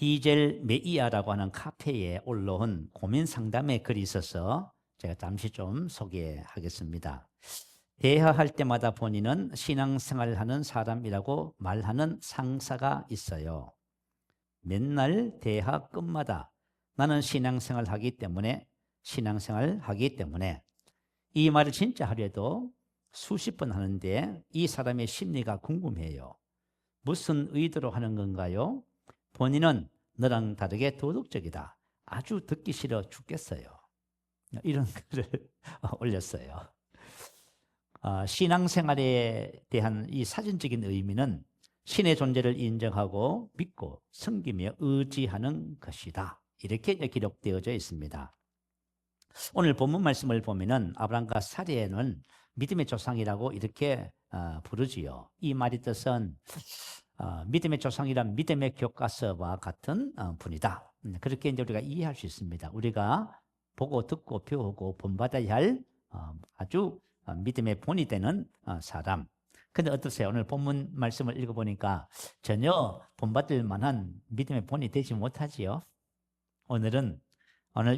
디젤 메이아라고 하는 카페에 올라온 고민 상담의 글이 있어서 제가 잠시 좀 소개하겠습니다. 대화할 때마다 본인은 신앙생활을 하는 사람이라고 말하는 상사가 있어요. 맨날 대화 끝마다 나는 신앙생활 하기 때문에 이 말을 진짜 하려도 수십 번 하는데 이 사람의 심리가 궁금해요. 무슨 의도로 하는 건가요? 본인은 너랑 다르게 도덕적이다. 아주 듣기 싫어 죽겠어요. 이런 글을 올렸어요. 신앙생활에 대한 이 사전적인 의미는 신의 존재를 인정하고 믿고 섬기며 의지하는 것이다. 이렇게 기록되어져 있습니다. 오늘 본문 말씀을 보면은 아브라함과 사레는 믿음의 조상이라고 이렇게 부르지요. 이 말의 뜻은 믿음의 조상이란 믿음의 교과서와 같은 분이다. 그렇게 이제 우리가 이해할 수 있습니다. 우리가 보고 듣고 배우고 본받아야 할 아주 믿음의 본이 되는 사람. 근데 어떠세요? 오늘 본문 말씀을 읽어보니까 전혀 본받을 만한 믿음의 본이 되지 못하지요. 오늘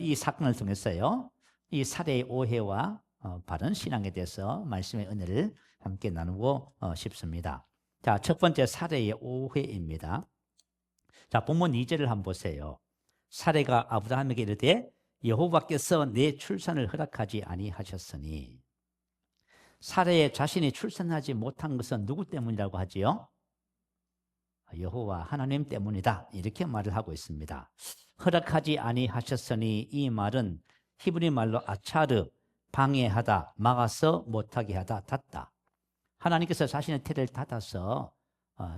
이 사건을 통해서요, 이 사례의 오해와 바른 신앙에 대해서 말씀의 은혜를 함께 나누고 싶습니다. 자, 첫 번째 사례의 오해입니다. 자, 본문 2절을 한번 보세요. 사례가 아브라함에게 이르되 여호와께서 내 출산을 허락하지 아니하셨으니. 사례 자신이 출산하지 못한 것은 누구 때문이라고 하지요? 여호와 하나님 때문이다. 이렇게 말을 하고 있습니다. 허락하지 아니하셨으니 이 말은 히브리 말로 아차르, 방해하다, 막아서 못하게 하다, 닫다. 하나님께서 자신의 태를 닫아서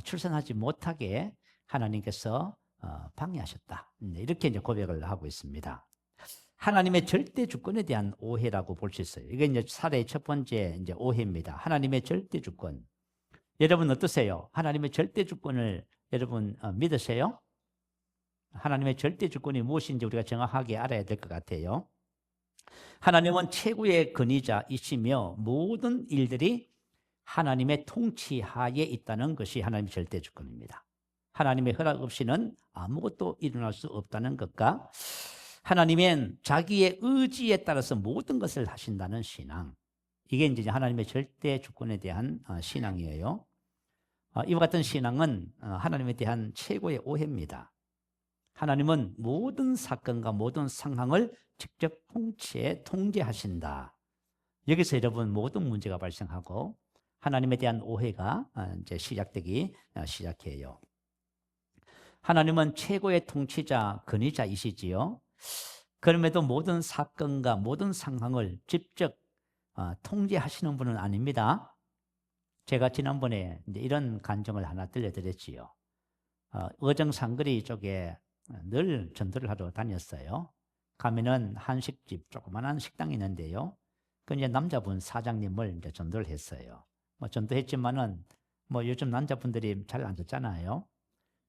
출산하지 못하게 하나님께서 방해하셨다. 이렇게 이제 고백을 하고 있습니다. 하나님의 절대 주권에 대한 오해라고 볼 수 있어요. 이게 이제 사례의 첫 번째 이제 오해입니다. 하나님의 절대 주권. 여러분 어떠세요? 하나님의 절대 주권을 여러분 믿으세요? 하나님의 절대 주권이 무엇인지 우리가 정확하게 알아야 될 것 같아요. 하나님은 최고의 권위자이시며 모든 일들이 하나님의 통치하에 있다는 것이 하나님의 절대 주권입니다. 하나님의 허락 없이는 아무것도 일어날 수 없다는 것과 하나님은 자기의 의지에 따라서 모든 것을 하신다는 신앙. 이게 이제 하나님의 절대 주권에 대한 신앙이에요. 이와 같은 신앙은 하나님에 대한 최고의 오해입니다. 하나님은 모든 사건과 모든 상황을 직접 통제하신다. 여기서 여러분 모든 문제가 발생하고 하나님에 대한 오해가 이제 시작되기 시작해요. 하나님은 최고의 통치자, 권위자이시지요. 그럼에도 모든 사건과 모든 상황을 직접 통제하시는 분은 아닙니다. 제가 지난번에 이제 이런 간증을 하나 들려드렸지요. 의정상거리 쪽에 늘 전도를 하러 다녔어요. 가면은 한식집, 조그만한 식당이 있는데요. 그 이제 남자분 사장님을 이제 전도를 했어요. 전도했지만은 요즘 남자분들이 잘 안 듣잖아요.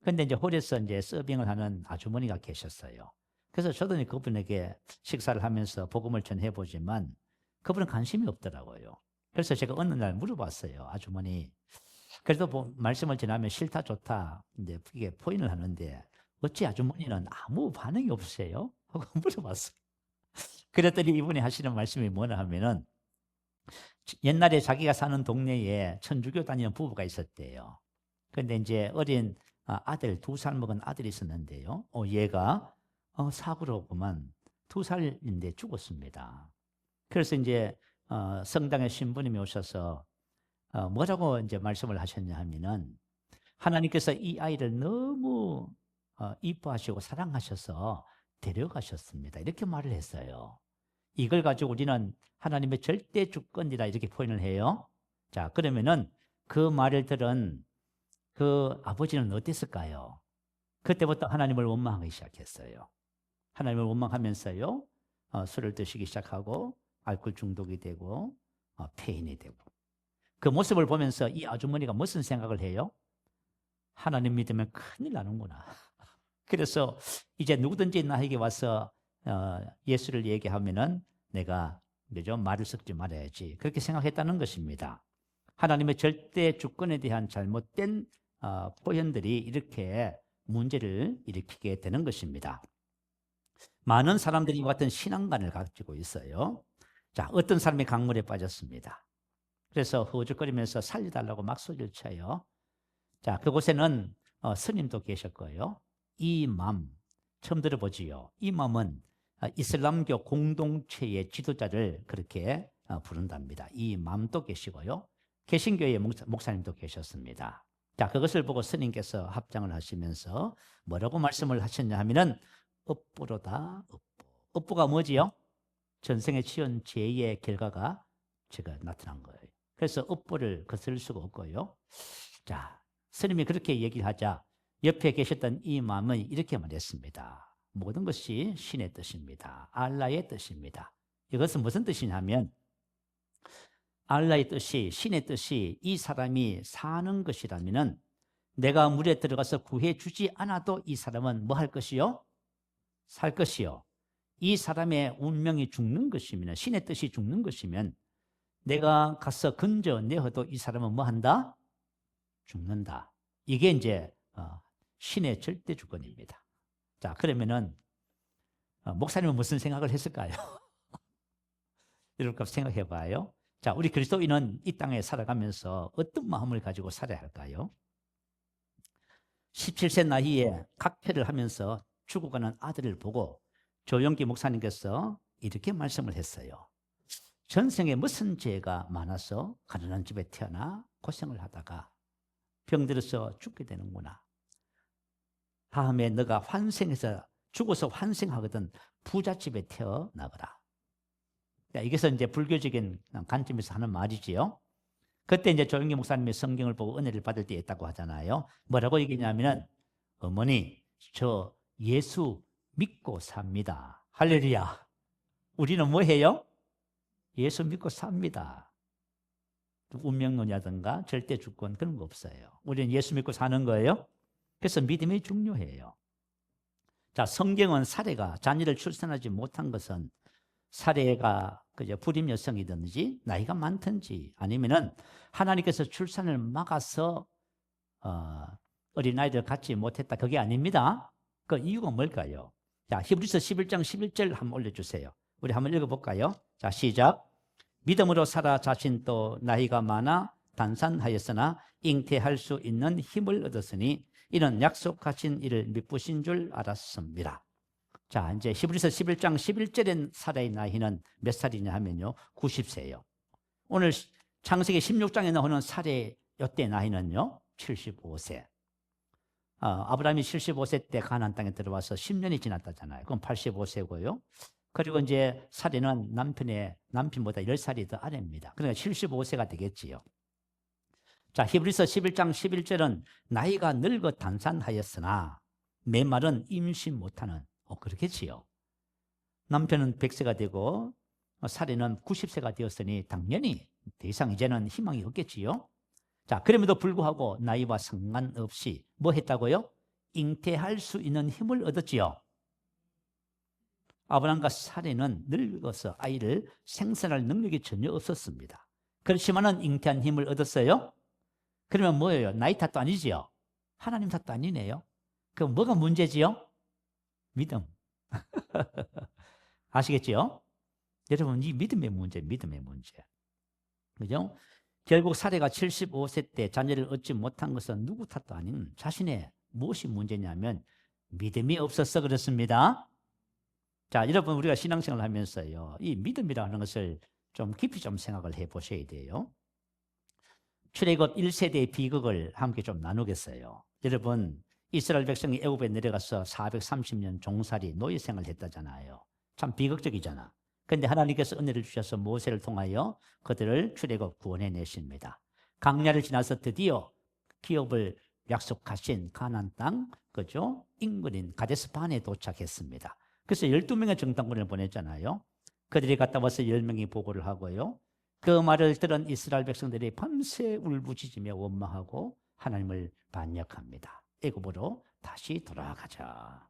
근데 이제 홀에서 이제 서빙을 하는 아주머니가 계셨어요. 그래서 저도 그분에게 식사를 하면서 복음을 전해보지만 그분은 관심이 없더라고요. 그래서 제가 어느 날 물어봤어요. 아주머니, 그래도 말씀을 전하면 싫다 좋다 이제 이게 포인을 하는데 어찌 아주머니는 아무 반응이 없으세요? 하고 물어봤어요. 그랬더니 이분이 하시는 말씀이 뭐냐 하면은 옛날에 자기가 사는 동네에 천주교 다니는 부부가 있었대요. 근데 이제 어린 아들 2살 먹은 아들이 있었는데요. 얘가 사고로 그만 2살인데 죽었습니다. 그래서 이제 성당의 신부님이 오셔서 뭐라고 이제 말씀을 하셨냐 하면은 하나님께서 이 아이를 너무 이뻐하시고 사랑하셔서 데려가셨습니다. 이렇게 말을 했어요. 이걸 가지고 우리는 하나님의 절대 주권이라 이렇게 표현을 해요. 자, 그러면은 그 말을 들은 그 아버지는 어땠을까요? 그때부터 하나님을 원망하기 시작했어요. 하나님을 원망하면서요, 술을 드시기 시작하고 알코올 중독이 되고 폐인이 되고. 그 모습을 보면서 이 아주머니가 무슨 생각을 해요? 하나님 믿으면 큰일 나는구나. 그래서 이제 누구든지 나에게 와서 예수를 얘기하면은 내가 그죠? 말을 섞지 말아야지. 그렇게 생각했다는 것입니다. 하나님의 절대 주권에 대한 잘못된 표현들이 이렇게 문제를 일으키게 되는 것입니다. 많은 사람들이 이와 같은 신앙관을 가지고 있어요. 자, 어떤 사람이 강물에 빠졌습니다. 그래서 허우적거리면서 살려달라고 막 소리를 쳐요. 자, 그곳에는 스님도 계셨고요. 이맘, 처음 들어보지요. 이맘은 이슬람교 공동체의 지도자를 그렇게 부른답니다. 이맘도 계시고요. 개신교의 목사님도 계셨습니다. 자, 그것을 보고 스님께서 합장을 하시면서 뭐라고 말씀을 하셨냐 하면은 업보로다, 업보. 업보가 뭐지요? 전생에 지은 죄의 결과가 제가 나타난 거예요. 그래서 업보를 거스를 수가 없고요. 자, 스님이 그렇게 얘기하자 옆에 계셨던 이맘은 이렇게 말했습니다. 모든 것이 신의 뜻입니다. 알라의 뜻입니다. 이것은 무슨 뜻이냐면 알라의 뜻이, 신의 뜻이 이 사람이 사는 것이라면 내가 물에 들어가서 구해주지 않아도 이 사람은 뭐 할 것이요? 살 것이요. 이 사람의 운명이 죽는 것이면, 신의 뜻이 죽는 것이면 내가 가서 건져내어도 이 사람은 뭐 한다? 죽는다. 이게 이제 신의 절대 주권입니다. 자, 그러면은 목사님은 무슨 생각을 했을까요? 여러분 생각해 봐요. 자, 우리 그리스도인은 이 땅에 살아가면서 어떤 마음을 가지고 살아야 할까요? 17세 나이에 각패를 하면서 죽어가는 아들을 보고 조영기 목사님께서 이렇게 말씀을 했어요. 전생에 무슨 죄가 많아서 가난한 집에 태어나 고생을 하다가 병들어서 죽게 되는구나. 다음에 너가 환생해서 죽어서 환생하거든 부잣집에 태어나거라. 이것은 이제 불교적인 관점에서 하는 말이지요. 그때 이제 조영기 목사님이 성경을 보고 은혜를 받을 때 있다고 하잖아요. 뭐라고 얘기냐면은 어머니, 저 예수 믿고 삽니다. 할렐루야. 우리는 뭐 해요? 예수 믿고 삽니다. 운명론이라든가 절대 주권 그런 거 없어요. 우리는 예수 믿고 사는 거예요. 그래서 믿음이 중요해요. 자, 성경은 사례가 자녀를 출산하지 못한 것은 사례가 그저 불임 여성이든지 나이가 많든지 아니면은 하나님께서 출산을 막아서 어린아이를 갖지 못했다. 그게 아닙니다. 그 이유가 뭘까요? 자, 히브리서 11장 11절 한번 올려주세요. 우리 한번 읽어볼까요? 자, 시작. 믿음으로 사라 자신도 나이가 많아 단산하였으나 잉태할 수 있는 힘을 얻었으니 이는 약속하신 이를 미쁘신 줄 알았습니다. 자, 이제 히브리서 11장 11절의 사라의 나이는 몇 살이냐 하면요, 90세예요. 오늘 창세기 16장에 나오는 사라의 이때 나이는요, 75세. 아브라함이 75세 때 가나안 땅에 들어와서 10년이 지났다잖아요. 그럼 85세고요. 그리고 이제 사례는 남편보다 10살이 더 아래입니다. 그러니까 75세가 되겠지요. 자, 히브리서 11장 11절은 나이가 늙어 단산하였으나 내 말은 임신 못하는 그렇겠지요. 남편은 100세가 되고 사례는 90세가 되었으니 당연히 더 이상 이제는 희망이 없겠지요. 자, 그럼에도 불구하고 나이와 상관없이 뭐 했다고요? 잉태할 수 있는 힘을 얻었지요. 아브라함과 사례는 늙어서 아이를 생산할 능력이 전혀 없었습니다. 그렇지만은 잉태한 힘을 얻었어요. 그러면 뭐예요? 나이 탓도 아니지요. 하나님 탓도 아니네요. 그럼 뭐가 문제지요? 믿음. 아시겠지요? 여러분, 이 믿음의 문제, 믿음의 문제. 그죠? 결국 사례가 75세 때 자녀를 얻지 못한 것은 누구 탓도 아닌 자신의 무엇이 문제냐면 믿음이 없어서 그렇습니다. 자, 여러분, 우리가 신앙생활을 하면서요, 이 믿음이라는 것을 좀 깊이 좀 생각을 해 보셔야 돼요. 출애굽 1세대의 비극을 함께 좀 나누겠어요. 여러분, 이스라엘 백성이 애굽에 내려가서 430년 종살이 노예 생활을 했다잖아요. 참 비극적이잖아. 그런데 하나님께서 은혜를 주셔서 모세를 통하여 그들을 출애굽 구원해 내십니다. 광야를 지나서 드디어 기업을 약속하신 가나안 땅, 그죠? 인근인 가데스 바네에 도착했습니다. 그래서 12명의 정탐꾼을 보냈잖아요. 그들이 갔다 와서 10명이 보고를 하고요. 그 말을 들은 이스라엘 백성들이 밤새 울부짖으며 원망하고 하나님을 반역합니다. 애굽으로 다시 돌아가자.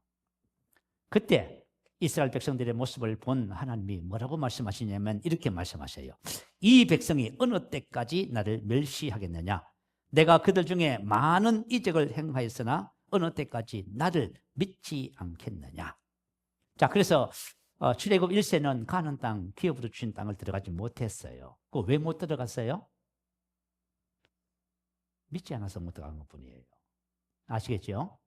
그때 이스라엘 백성들의 모습을 본 하나님이 뭐라고 말씀하시냐면 이렇게 말씀하셔요. 이 백성이 어느 때까지 나를 멸시하겠느냐? 내가 그들 중에 많은 이적을 행하였으나 어느 때까지 나를 믿지 않겠느냐. 자, 그래서 출애굽 1세는 가나안 땅, 기업으로 주신 땅을 들어가지 못했어요. 그 왜 못 들어갔어요? 믿지 않아서 못 들어간 것뿐이에요. 아시겠죠?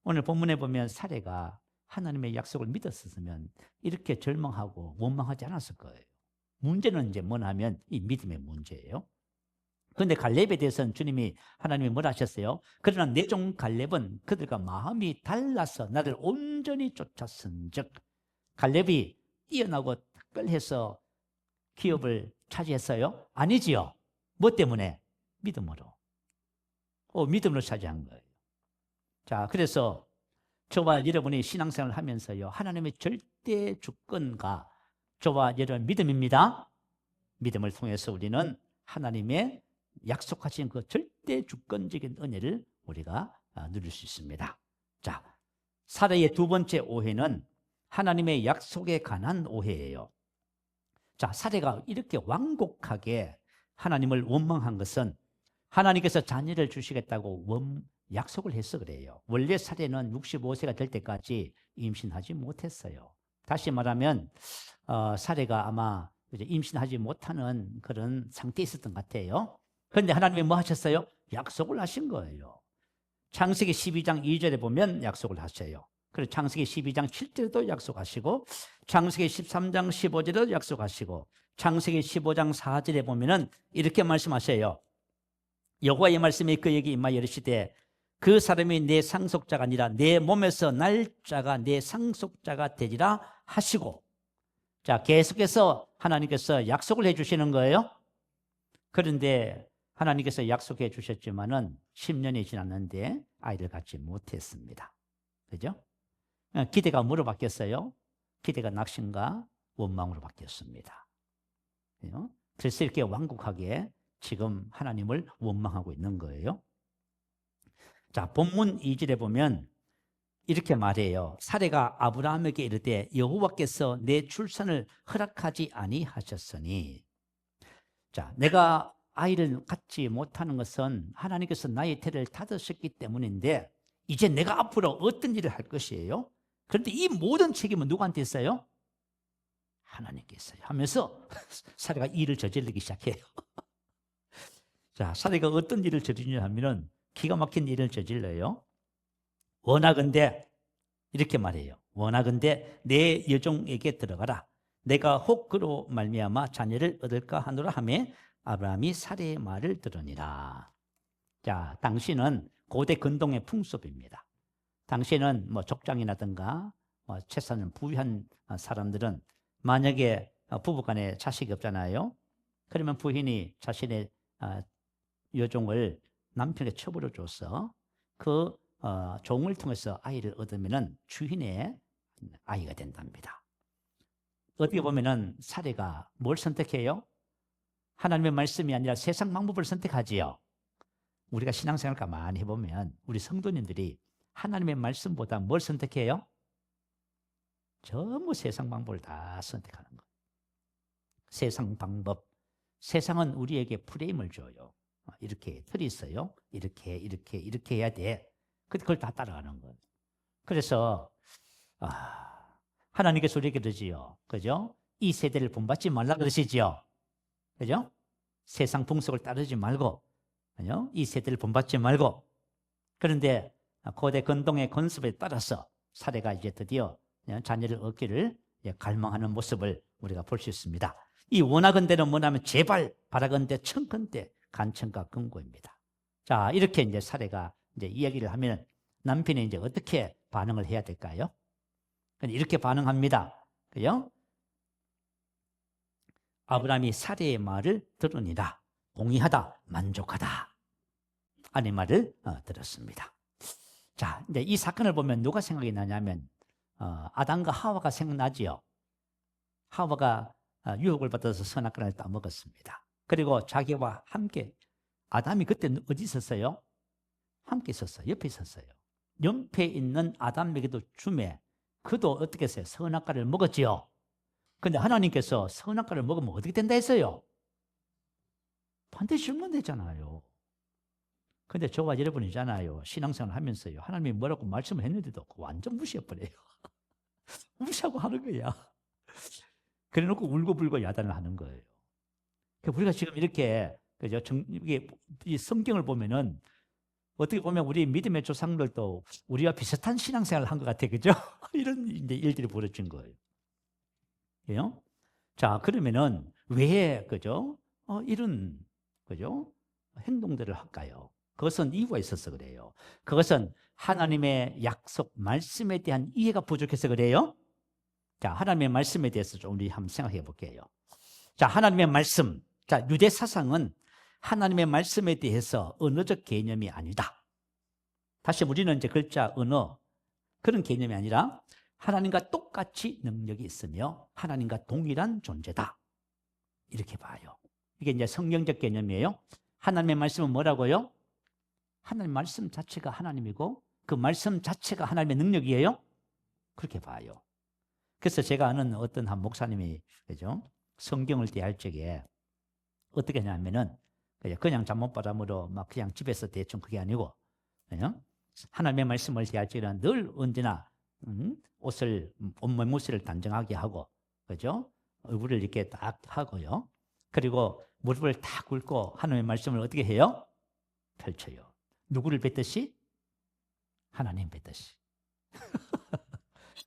오늘 본문에 보면 사례가 하나님의 약속을 믿었으면 이렇게 절망하고 원망하지 않았을 거예요. 문제는 이제 뭐냐면 이 믿음의 문제예요. 그런데 갈렙에 대해서는 주님이 하나님이 뭐라 하셨어요? 그러나 내 종 갈렙은 그들과 마음이 달라서 나를 온전히 쫓았은즉, 갈렙이 뛰어나고 특별해서 기업을 차지했어요? 아니지요. 뭐 때문에? 믿음으로. 믿음으로 차지한 거예요. 자, 그래서 저와 여러분이 신앙생활을 하면서요, 하나님의 절대 주권과 저와 여러분 믿음입니다. 믿음을 통해서 우리는 하나님의 약속하신 그 절대 주권적인 은혜를 우리가 누릴 수 있습니다. 자, 사례의 두 번째 오해는 하나님의 약속에 관한 오해예요. 자, 사례가 이렇게 완곡하게 하나님을 원망한 것은 하나님께서 자녀를 주시겠다고 약속을 해서 그래요. 원래 사례는 65세가 될 때까지 임신하지 못했어요. 다시 말하면 사례가 아마 임신하지 못하는 그런 상태에 있었던 것 같아요. 그런데 하나님이 뭐 하셨어요? 약속을 하신 거예요. 창세기 12장 2절에 보면 약속을 하셔요. 그리고 창세기 12장 7절에도 약속하시고, 창세기 13장 15절에도 약속하시고, 창세기 15장 4절에 보면은 이렇게 말씀하셔요. 여호와의 말씀이 그에게 임하여 이르시되 그 사람이 내 상속자가 아니라 내 몸에서 날 자가 내 상속자가 되리라 하시고. 자, 계속해서 하나님께서 약속을 해주시는 거예요. 그런데 하나님께서 약속해 주셨지만은 10년이 지났는데 아이를 갖지 못했습니다. 그죠? 기대가 뭐로 바뀌었어요? 기대가 낙심과 원망으로 바뀌었습니다. 그래서 이렇게 완곡하게 지금 하나님을 원망하고 있는 거예요. 자, 본문 2절에 보면 이렇게 말해요. 사례가 아브라함에게 이르되 여호와께서 내 출산을 허락하지 아니하셨으니. 자, 내가 아이를 갖지 못하는 것은 하나님께서 나의 태를 닫으셨기 때문인데 이제 내가 앞으로 어떤 일을 할 것이에요? 그런데 이 모든 책임은 누구한테 있어요? 하나님께 있어요. 하면서 사례가 일을 저지르기 시작해요. 자, 사례가 어떤 일을 저지르냐 하면은 기가 막힌 일을 저질러요. 원하건대 이렇게 말해요. 원하건대 내 여종에게 들어가라. 내가 혹 그로 말미암아 자녀를 얻을까 하노라 하며 아브라함이 사례의 말을 들으니라. 자, 당시는 고대 근동의 풍습입니다. 당시에는 뭐 족장이라든가 재산을 부유한 사람들은 만약에 부부간에 자식이 없잖아요. 그러면 부인이 자신의 여종을 남편에게 처벌해 줘서 그 종을 통해서 아이를 얻으면은 주인의 아이가 된답니다. 어떻게 보면은 사례가 뭘 선택해요? 하나님의 말씀이 아니라 세상 방법을 선택하지요. 우리가 신앙생활 가만히 해보면 우리 성도님들이 하나님의 말씀보다 뭘 선택해요? 전부 세상 방법을 다 선택하는 거예요. 세상 방법. 세상은 우리에게 프레임을 줘요. 이렇게 틀이 있어요. 이렇게 해야 돼. 그걸 다 따라가는 거예요. 그래서 하나님께서 우리에게 그러지요. 그죠? 이 세대를 본받지 말라 그러시지요. 그죠? 세상 풍속을 따르지 말고, 그죠? 이 세대를 본받지 말고. 그런데 고대 근동의 건습에 따라서 사례가 이제 드디어 자녀를 얻기를 갈망하는 모습을 우리가 볼 수 있습니다. 이 원하건대는 뭐냐면 제발 바라건대 청건대 간청과 근고입니다. 자, 이렇게 이제 사례가 이제 이야기를 하면 남편이 이제 어떻게 반응을 해야 될까요? 이렇게 반응합니다. 그죠? 아브라함이 사례의 말을 들으니라. 동의하다, 만족하다. 아내 말을 들었습니다. 자, 이제 이 사건을 보면 누가 생각이 나냐면 아담과 하와가 생각나지요. 하와가 유혹을 받아서 선악과를 따먹었습니다. 그리고 자기와 함께 아담이 그때 어디 있었어요? 함께 있었어요. 옆에 있었어요. 옆에 있는 아담에게도 주매 그도 어떻게 했어요? 선악과를 먹었지요. 그런데 하나님께서 선악과를 먹으면 어떻게 된다 했어요? 반드시 죽으면 되잖아요. 근데 저와 여러분이잖아요. 신앙생활 하면서요. 하나님이 뭐라고 말씀을 했는데도 완전 무시해버려요. 무시하고 하는 거야. 그래 놓고 울고불고 야단을 하는 거예요. 그러니까 우리가 지금 이렇게, 그죠? 이게 이 성경을 보면은 어떻게 보면 우리 믿음의 조상들도 우리와 비슷한 신앙생활을 한 것 같아. 그죠? 이런 이제 일들이 벌어진 거예요. 그죠? 자, 그러면은 왜, 그죠? 이런, 그죠? 행동들을 할까요? 그것은 이유가 있어서 그래요. 그것은 하나님의 약속, 말씀에 대한 이해가 부족해서 그래요. 자, 하나님의 말씀에 대해서 좀 우리 한번 생각해 볼게요. 자, 하나님의 말씀. 자, 유대 사상은 하나님의 말씀에 대해서 언어적 개념이 아니다. 다시 우리는 이제 글자, 언어, 그런 개념이 아니라 하나님과 똑같이 능력이 있으며 하나님과 동일한 존재다. 이렇게 봐요. 이게 이제 성경적 개념이에요. 하나님의 말씀은 뭐라고요? 하나님의 말씀 자체가 하나님이고 그 말씀 자체가 하나님의 능력이에요. 그렇게 봐요. 그래서 제가 아는 어떤 한 목사님이, 그죠? 성경을 대할 적에 어떻게 하냐면은 그냥 잠못바람으로 막 그냥 집에서 대충 그게 아니고, 그죠? 하나님의 말씀을 대할 적에는 늘 언제나 옷을, 옷매무새를 단정하게 하고, 그죠? 얼굴을 이렇게 딱 하고요. 그리고 무릎을 탁 꿇고 하나님의 말씀을 어떻게 해요? 펼쳐요. 누구를 뵙듯이? 하나님 뵙듯이.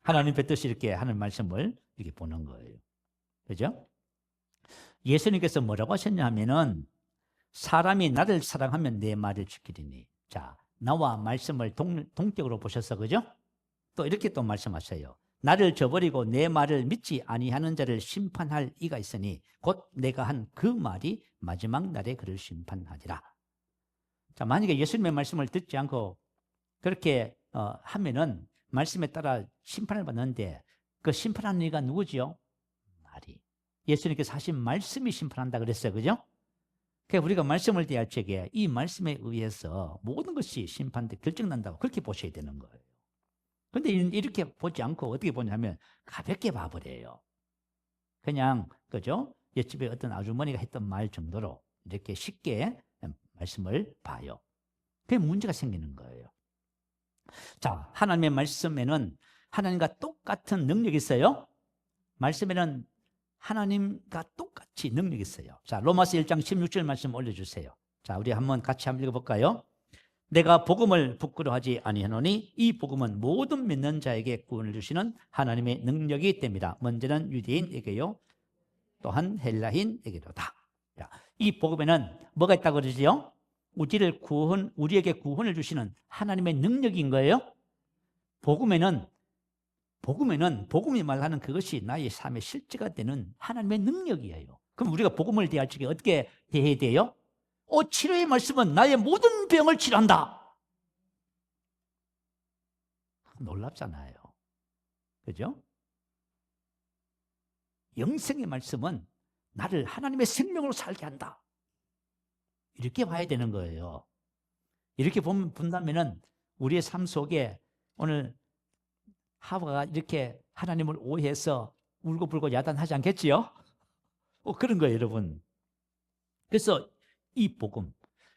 하나님 뵙듯이 이렇게 하는 말씀을 이렇게 보는 거예요. 그죠? 예수님께서 뭐라고 하셨냐 하면은 사람이 나를 사랑하면 내 말을 지키리니. 자, 나와 말씀을 동격으로 보셔서, 그죠? 또 이렇게 또 말씀하셔요. 나를 저버리고 내 말을 믿지 아니하는 자를 심판할 이가 있으니 곧 내가 한 그 말이 마지막 날에 그를 심판하리라. 자, 만약에 예수님의 말씀을 듣지 않고 그렇게 하면은 말씀에 따라 심판을 받는데 그 심판하는 이가 누구지요? 말이. 예수님께서 하신 말씀이 심판한다 그랬어요. 그죠? 그러니까 우리가 말씀을 대할 적에 이 말씀에 의해서 모든 것이 심판돼 결정난다고 그렇게 보셔야 되는 거예요. 그런데 이렇게 보지 않고 어떻게 보냐면 가볍게 봐버려요. 그냥, 그죠? 옆집에 어떤 아주머니가 했던 말 정도로 이렇게 쉽게 말씀을 봐요. 그게 문제가 생기는 거예요. 자, 하나님의 말씀에는 하나님과 똑같은 능력이 있어요. 말씀에는 하나님과 똑같이 능력이 있어요. 자, 로마서 1장 16절 말씀 올려주세요. 자, 우리 같이 한번 읽어볼까요? 내가 복음을 부끄러워하지 아니하노니 이 복음은 모든 믿는 자에게 구원을 주시는 하나님의 능력이 됩니다. 먼저는 유대인에게요, 또한 헬라인에게로다. 자, 이 복음에는 뭐가 있다고 그러지요? 우리에게 구원을 주시는 하나님의 능력인 거예요. 복음이 말하는 그것이 나의 삶의 실제가 되는 하나님의 능력이에요. 그럼 우리가 복음을 대할 적에 어떻게 대해야 돼요? 치료의 말씀은 나의 모든 병을 치료한다. 놀랍잖아요. 그죠? 영생의 말씀은 나를 하나님의 생명으로 살게 한다. 이렇게 봐야 되는 거예요. 이렇게 본다면은 우리의 삶 속에 오늘 하와가 이렇게 하나님을 오해해서 울고불고 야단하지 않겠지요? 그런 거예요, 여러분. 그래서 이 복음,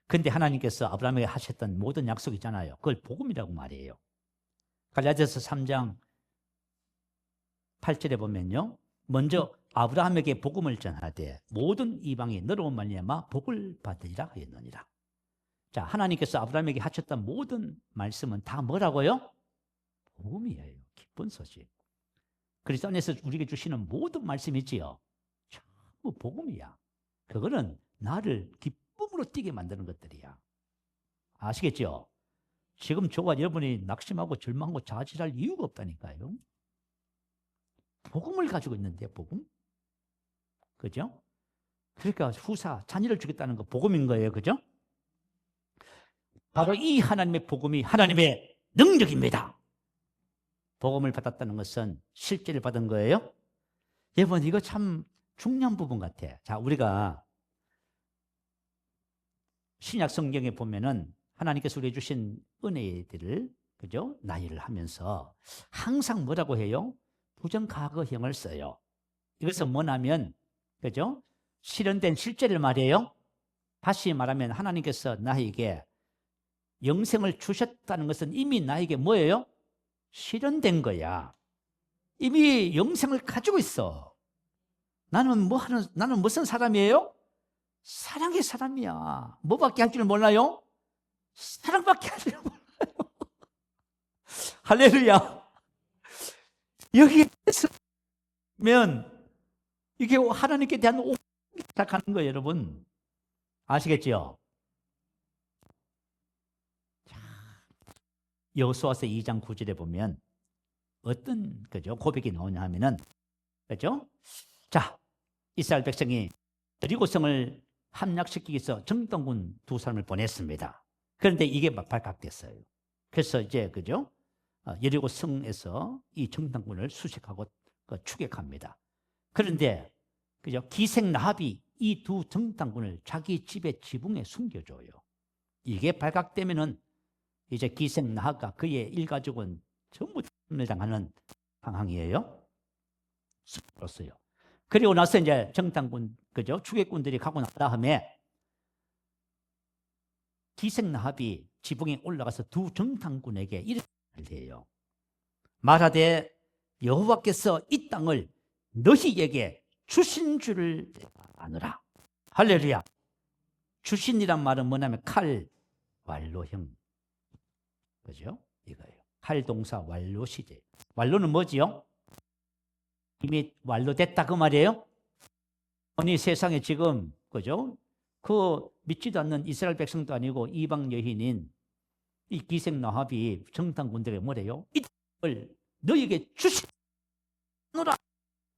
근데 하나님께서 아브라함에게 하셨던 모든 약속 있잖아요. 그걸 복음이라고 말해요. 갈라디아서 3장 8절에 보면요, 먼저 아브라함에게 복음을 전하되 모든 이방이 너로 말미암아 복을 받으리라 하였느니라. 자, 하나님께서 아브라함에게 하셨던 모든 말씀은 다 뭐라고요? 복음이에요. 기쁜 소식. 그리스도 안에서 우리에게 주시는 모든 말씀이지요, 전부 복음이야. 그거는 나를 기쁨으로 뛰게 만드는 것들이야. 아시겠죠? 지금 저와 여러분이 낙심하고 절망하고 좌절할 이유가 없다니까요. 복음을 가지고 있는데, 복음? 그죠? 그러니까 자녀를 주겠다는 거 복음인 거예요. 그죠? 바로 이 하나님의 복음이 하나님의 능력입니다. 복음을 받았다는 것은 실제를 받은 거예요. 여러분, 이거 참 중요한 부분 같아. 자, 우리가 신약 성경에 보면은 하나님께서 우리에게 주신 은혜들을, 그죠? 나열을 하면서 항상 뭐라고 해요? 부정과거형을 써요. 이것은 뭐냐면, 그죠? 실현된 실제를 말해요. 다시 말하면 하나님께서 나에게 영생을 주셨다는 것은 이미 나에게 뭐예요? 실현된 거야. 이미 영생을 가지고 있어. 나는 무슨 사람이에요? 사랑의 사람이야. 뭐밖에 할 줄 몰라요? 사랑밖에 할 줄 몰라요. 할렐루야. 여기에 있으면 이게 하나님께 대한 오해가 시작하는 거예요, 여러분. 아시겠죠? 여호수아서 2장 9절에 보면 어떤 고백이 나오냐 하면은, 그죠? 자, 이스라엘 백성이 여리고성을 함락시키기 위해서 정탐꾼 2사람을 보냈습니다. 그런데 이게 발각됐어요. 그래서 이제 여리고성에서 이 정탐꾼을 수색하고 추격합니다. 그런데 기생 라합이 이 두 정탐꾼을 자기 집의 지붕에 숨겨줘요. 이게 발각되면은 이제 기생 라합과 그의 일가족은 전부 당하는 상황이에요. 숨겼어요. 그리고 나서 이제 정탐꾼, 추격꾼들이 가고 난 다음에 기생 라합이 지붕에 올라가서 두 정탐꾼에게 이렇게 말해요. 말하되 여호와께서 이 땅을 너희에게 주신 줄을 아느라. 할렐루야. 주신이란 말은 뭐냐면 칼, 완료형. 그죠? 이거예요. 칼 동사 완료 시제. 완료는 뭐지요? 이미 완료됐다 그 말이에요. 아니 세상에 지금 그 믿지도 않는 이스라엘 백성도 아니고 이방 여인인 이 기생 라합이 정탐꾼들에게 뭐래요? 이 땅을 너희에게 주시노라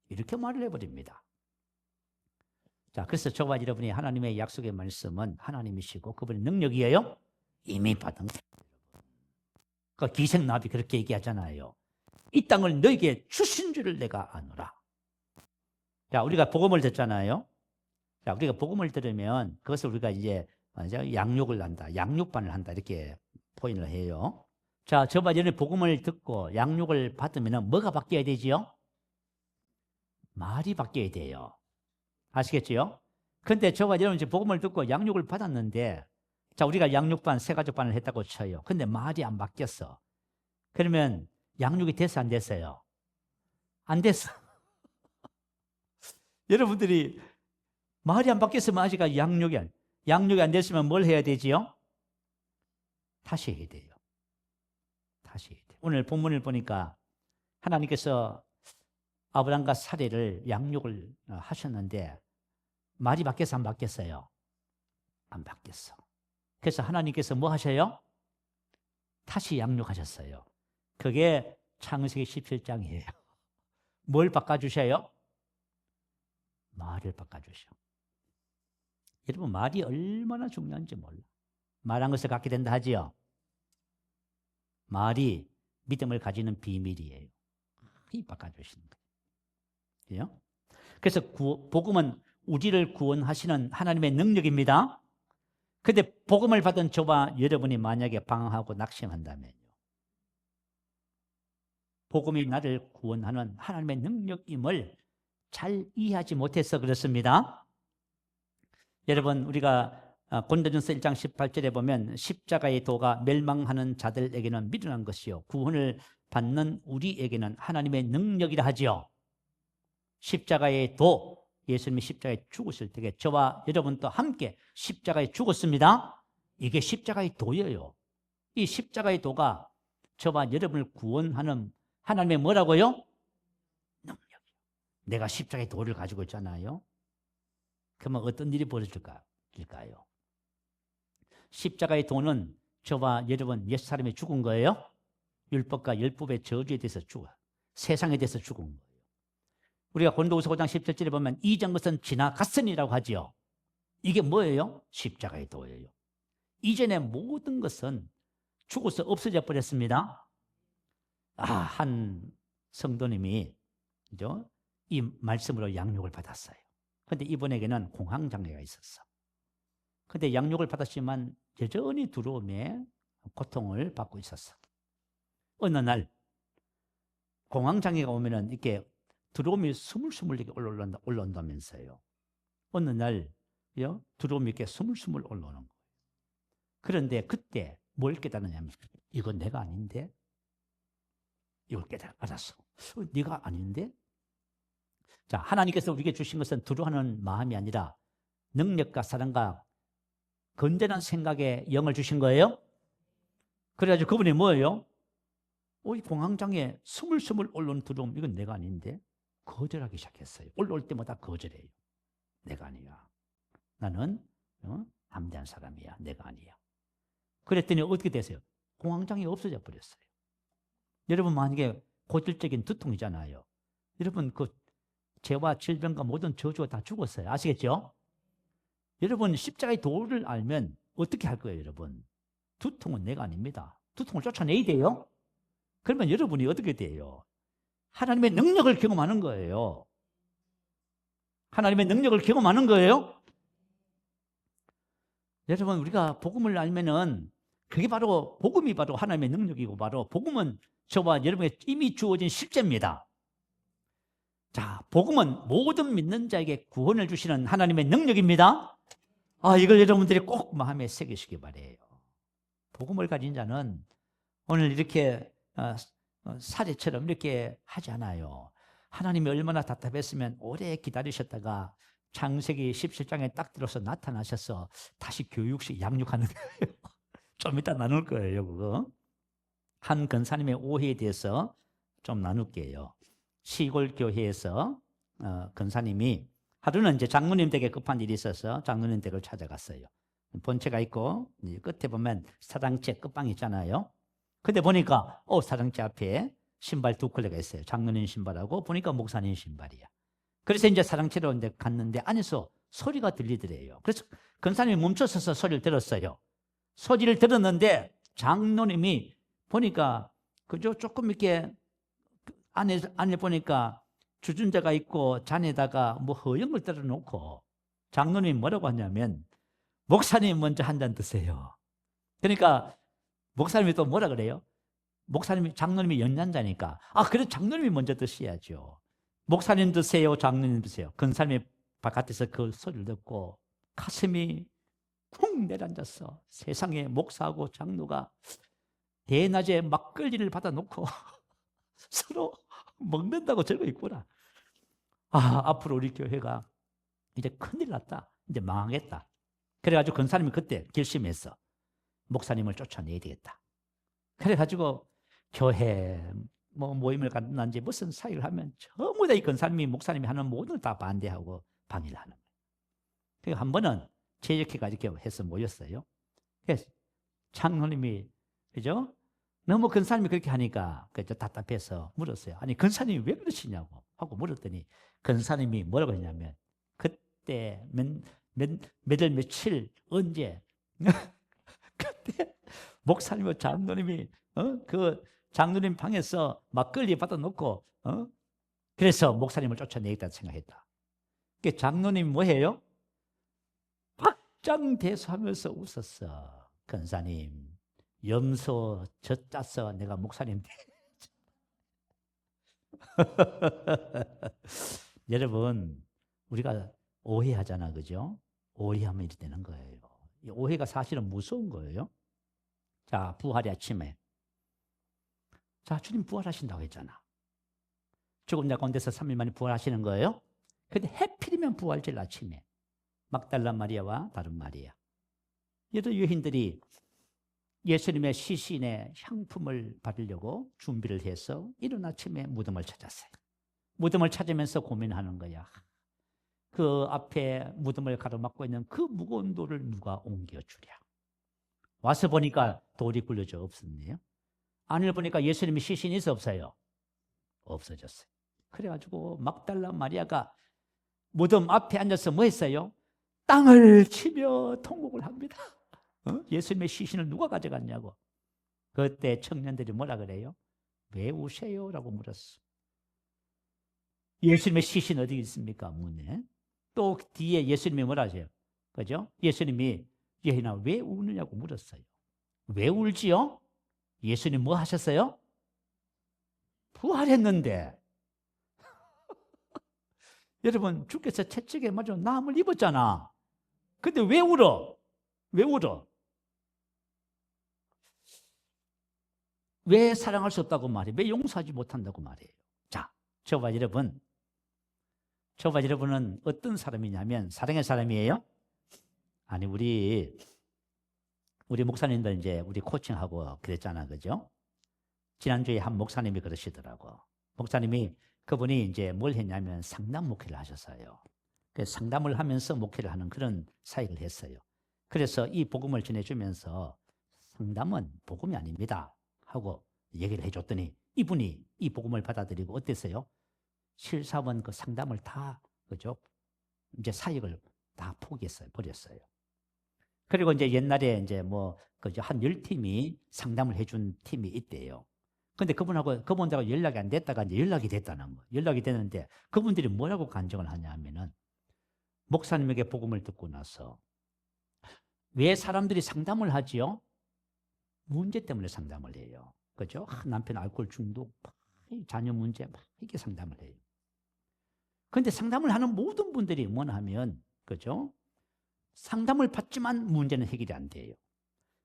이렇게 말을 해버립니다. 자, 그래서 저와 여러분이 하나님의 약속의 말씀은 하나님이시고 그분의 능력이에요. 이미 받은 거예요. 그 기생 라합이 그렇게 얘기하잖아요. 이 땅을 너희에게 주신 줄을 내가 아노라. 자, 우리가 복음을 듣잖아요. 자, 우리가 복음을 들으면 그것을 우리가 이제 양육을 한다, 양육반을 한다 이렇게 표현을 해요. 자, 저와 여러분이 복음을 듣고 양육을 받으면 뭐가 바뀌어야 되지요? 말이 바뀌어야 돼요. 아시겠지요? 근데 저와 여러분 이제 복음을 듣고 양육을 받았는데, 자, 우리가 양육반, 새가족반을 했다고 쳐요. 근데 말이 안 바뀌었어. 그러면 양육이 됐어, 안 됐어요? 안 됐어. 여러분들이 말이 안 바뀌었으면 아직 양육이 안 됐으면 뭘 해야 되지요? 다시 해야 돼요. 다시 해야 돼요. 오늘 본문을 보니까 하나님께서 아브라함과 사례를 양육을 하셨는데 말이 바뀌었어, 안 바뀌었어요? 안 바뀌었어. 그래서 하나님께서 뭐 하셔요? 다시 양육하셨어요. 그게 창세기 17장이에요. 뭘 바꿔주셔요? 말을 바꿔주셔. 여러분 말이 얼마나 중요한지 몰라. 말한 것을 갖게 된다 하지요. 말이 믿음을 가지는 비밀이에요. 이 바꿔주시는 거예요. 그래서 복음은 우리를 구원하시는 하나님의 능력입니다. 그런데 복음을 받은 저와 여러분이 만약에 방황하고 낙심한다면요, 복음이 나를 구원하는 하나님의 능력임을 잘 이해하지 못해서 그렇습니다. 여러분, 우리가 고린도전서 1장 18절에 보면 십자가의 도가 멸망하는 자들에게는 미련한 것이요 구원을 받는 우리에게는 하나님의 능력이라 하지요. 십자가의 도, 예수님이 십자가에 죽으실 때에 저와 여러분도 함께 십자가에 죽었습니다. 이게 십자가의 도예요. 이 십자가의 도가 저와 여러분을 구원하는 하나님의 뭐라고요? 능력이요. 내가 십자가의 도를 가지고 있잖아요. 그러면 어떤 일이 벌어질까요? 십자가의 도는 저와 여러분 옛사람이 죽은 거예요. 율법과 율법의 저주에 대해서 세상에 대해서 죽은 거예요. 우리가 고린도후서 5장 17절에 보면 이전 것은 지나갔으니라고 하지요. 이게 뭐예요? 십자가의 도예요. 이전의 모든 것은 죽어서 없어져 버렸습니다. 한 성도님이 이 말씀으로 양육을 받았어요. 그런데 이분에게는 공황장애가 있었어. 그런데 양육을 받았지만 여전히 두려움에 고통을 받고 있었어. 어느 날 공황장애가 오면은 이렇게 두려움이 스물스물 올라온다면서요. 어느 날 두려움이 이렇게 스물스물 올라오는 거예요. 그런데 그때 뭘 깨달았냐면 이건 내가 아닌데? 이걸 알았어. 네가 아닌데? 자, 하나님께서 우리에게 주신 것은 두려워하는 마음이 아니라 능력과 사랑과 건전한 생각에 영을 주신 거예요. 그래가지고 그분이 뭐예요? 이 공황장애 스물스물 올라오는 두려움, 이건 내가 아닌데? 거절하기 시작했어요. 올라올 때마다 거절해요. 내가 아니야. 나는 담대한 사람이야. 내가 아니야. 그랬더니 어떻게 되세요? 공황장애 없어져 버렸어요. 여러분 만약에 고질적인 두통이잖아요. 여러분 그 죄와 질병과 모든 저주가 다 죽었어요. 아시겠죠? 여러분 십자가의 도를 알면 어떻게 할 거예요, 여러분? 두통은 내가 아닙니다. 두통을 쫓아내야 돼요. 그러면 여러분이 어떻게 돼요? 하나님의 능력을 경험하는 거예요. 하나님의 능력을 경험하는 거예요. 여러분 우리가 복음을 알면은 그게 바로 복음이 바로 하나님의 능력이고 바로 복음은 저와 여러분에게 이미 주어진 실제입니다. 자, 복음은 모든 믿는 자에게 구원을 주시는 하나님의 능력입니다. 이걸 여러분들이 꼭 마음에 새기시기 바래요. 복음을 가진 자는 오늘 이렇게 사례처럼 이렇게 하지 않아요. 하나님이 얼마나 답답했으면 오래 기다리셨다가 창세기 17장에 딱 들어서 나타나셔서 다시 교육식 양육하는 거예요. 좀 이따 나눌 거예요, 그거. 한 권사님의 오해에 대해서 좀 나눌게요. 시골 교회에서 권사님이 하루는 이제 장로님 댁에 급한 일이 있어서 장로님 댁을 찾아갔어요. 본체가 있고 끝에 보면 사당체 끝방 있잖아요. 근데 보니까 사당체 앞에 신발 두 켤레가 있어요. 장로님 신발하고 보니까 목사님 신발이야. 그래서 이제 사당체로 이제 갔는데 안에서 소리가 들리더래요. 그래서 권사님이 멈춰서서 소리를 들었어요. 소리를 들었는데 장로님이 보니까 그저 조금 이렇게 안에 보니까 주전자가 있고 잔에다가 뭐 허연 걸 떨어 놓고 장로님이 뭐라고 하냐면 목사님 먼저 한 잔 드세요. 그러니까 목사님이 또 뭐라 그래요? 장로님이 연잔자니까 그래 장로님이 먼저 드셔야죠. 목사님 드세요, 장로님 드세요. 권사님이 바깥에서 그 소리를 듣고 가슴이 쿵 내려앉았어. 세상에 목사하고 장로가 대낮에 막걸리를 받아놓고 서로 먹는다고 저러고 있구나. 앞으로 우리 교회가 이제 큰일 났다. 이제 망하겠다. 그래가지고 권사님이 그때 결심했어. 목사님을 쫓아내야 되겠다. 그래가지고 교회 모임을 갖는지 무슨 사역을 하면 전부 다 이 권사님이 목사님이 하는 모든 걸 다 반대하고 방해를 하는 거예요. 그래서 한 번은 제적해가지고 해서 모였어요. 그래서 장로님이 그죠? 너무 권사님이 그렇게 하니까 답답해서 물었어요. 아니 권사님이 왜 그러시냐고 하고 물었더니 권사님이 뭐라고 했냐면 그때 몇월 며칠 언제 그때 목사님과 장로님이 그 장로님 방에서 막걸리 받아놓고 그래서 목사님을 쫓아내겠다 생각했다. 그 장로님 뭐해요? 박장대소하면서 웃었어. 권사님 염소 젖짜서 내가 목사님 여러분 우리가 오해하잖아, 그죠? 오해하면 이렇게 되는 거예요. 이 오해가 사실은 무서운 거예요. 자, 부활의 아침에 자, 주님 부활하신다고 했잖아. 죽은 자 가운데서 3일 만에 부활하시는 거예요. 근데 해필이면 부활절 아침에 막달라 마리아와 다른 마리아 여러 여인들이 예수님의 시신의 향품을 받으려고 준비를 해서 이른 아침에 무덤을 찾았어요. 무덤을 찾으면서 고민하는 거야. 그 앞에 무덤을 가로막고 있는 그 무거운 돌을 누가 옮겨주랴. 와서 보니까 돌이 굴려져 없었네요. 안을 보니까 예수님의 시신이 있어 없어요? 없어졌어요. 그래가지고 막달라 마리아가 무덤 앞에 앉아서 뭐 했어요? 땅을 치며 통곡을 합니다. 예수님의 시신을 누가 가져갔냐고. 그때 청년들이 뭐라 그래요? 왜 우세요? 라고 물었어. 예수님의 시신 어디 있습니까? 문에. 또 뒤에 예수님이 뭐라 하세요? 그죠? 예수님이 여인아 왜 우느냐고 물었어요. 왜 울지요? 예수님 뭐 하셨어요? 부활했는데. 여러분 주께서 채찍에 맞아 남을 입었잖아. 근데 왜 울어? 왜 울어? 왜 사랑할 수 없다고 말해요? 왜 용서하지 못한다고 말해요? 자, 저와 여러분은 어떤 사람이냐면 사랑의 사람이에요? 아니, 우리 목사님들 이제 우리 코칭하고 그랬잖아, 그죠? 지난주에 한 목사님이 그러시더라고. 목사님이 그분이 이제 뭘 했냐면 상담 목회를 하셨어요. 그래서 상담을 하면서 목회를 하는 그런 사역을 했어요. 그래서 이 복음을 전해주면서 상담은 복음이 아닙니다 하고 얘기를 해줬더니 이분이 이 복음을 받아들이고 어땠어요? 실사원 그 상담을 다, 그죠? 이제 사역을 다 포기했어요. 버렸어요. 그리고 이제 옛날에 이제 뭐, 그죠? 한 10팀이 상담을 해준 팀이 있대요. 근데 그분하고 연락이 안 됐다가 이제 연락이 됐다는 거. 연락이 됐는데 그분들이 뭐라고 간증을 하냐 하면은 목사님에게 복음을 듣고 나서 왜 사람들이 상담을 하지요? 문제 때문에 상담을 해요. 그죠? 남편 알코올 중독, 자녀 문제, 이렇게 상담을 해요. 그런데 상담을 하는 모든 분들이 뭐냐 하면, 그죠? 상담을 받지만 문제는 해결이 안 돼요.